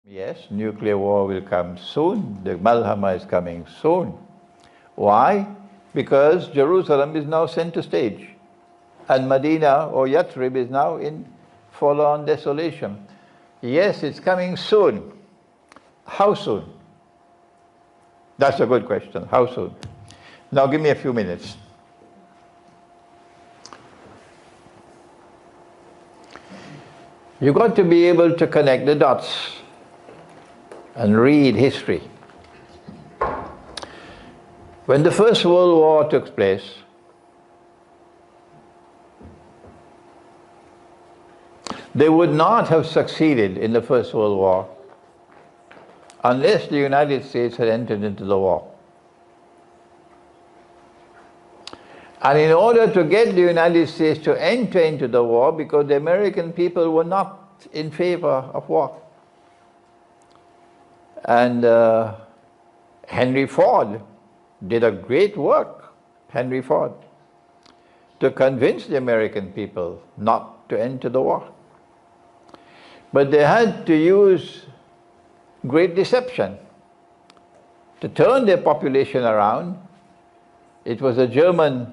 Yes, nuclear war will come soon. The Malhama is coming soon. Why? Because Jerusalem is now center stage. And Medina or Yathrib is now in full-on desolation. Yes, it's coming soon. How soon? That's a good question. How soon? Now give me a few minutes. You've got to be able to connect the dots and read history. When the First World War took place, they would not have succeeded in the First World War unless the United States had entered into the war. And in order to get the United States to enter into the war, because the American people were not in favor of war. And Henry Ford did a great work, Henry Ford, to convince the American people not to enter the war. But they had to use great deception to turn their population around. It was a German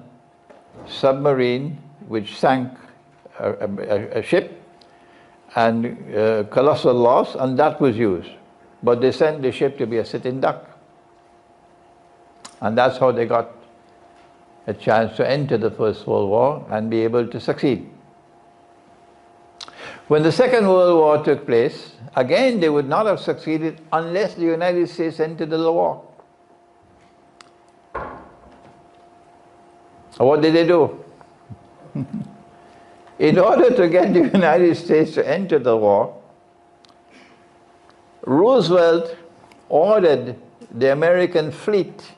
submarine which sank a ship, and colossal loss, and that was used. But they sent the ship to be a sitting duck. And that's how they got a chance to enter the First World War and be able to succeed. When the Second World War took place, again they would not have succeeded unless the United States entered the war. What did they do? In order to get the United States to enter the war, Roosevelt ordered the American fleet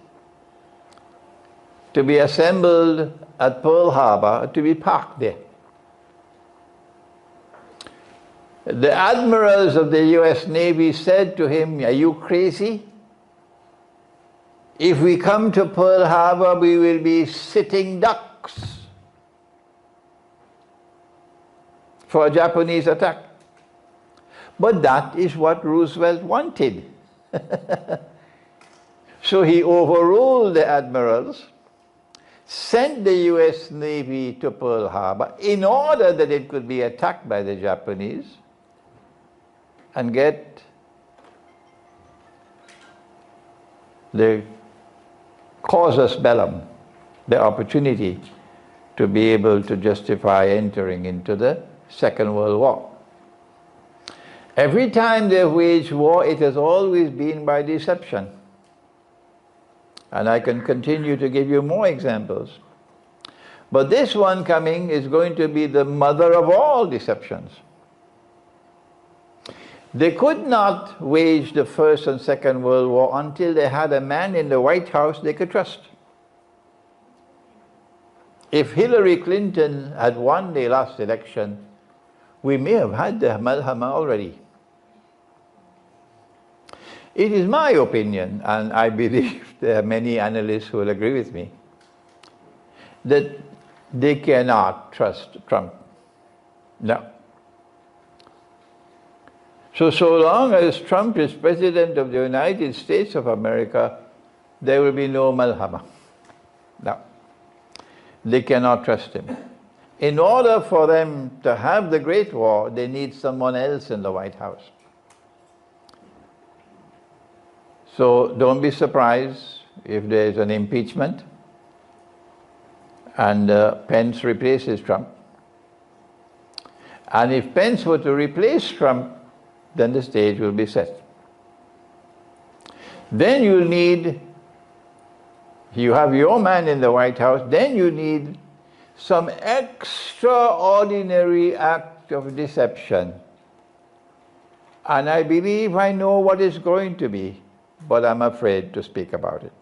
to be assembled at Pearl Harbor, to be parked there. The admirals of the US Navy said to him, "Are you crazy? If we come to Pearl Harbor, we will be sitting ducks for a Japanese attack." But that is what Roosevelt wanted. So he overruled the admirals, sent the US Navy to Pearl Harbor in order that it could be attacked by the Japanese and get the casus bellum, the opportunity to be able to justify entering into the Second World War. Every time they've waged war, it has always been by deception. And I can continue to give you more examples. But this one coming is going to be the mother of all deceptions. They could not wage the First and Second World War until they had a man in the White House they could trust. If Hillary Clinton had won the last election, we may have had the Malhama already. It is my opinion, and I believe there are many analysts who will agree with me, that they cannot trust Trump. No. So long as Trump is President of the United States of America, there will be no Malhama. No. They cannot trust him. In order for them to have the Great War, they need someone else in the White House. So don't be surprised if there is an impeachment and Pence replaces Trump. And if Pence were to replace Trump, then the stage will be set. Then you have your man in the White House, then you need some extraordinary act of deception. And I believe I know what it's going to be, but I'm afraid to speak about it.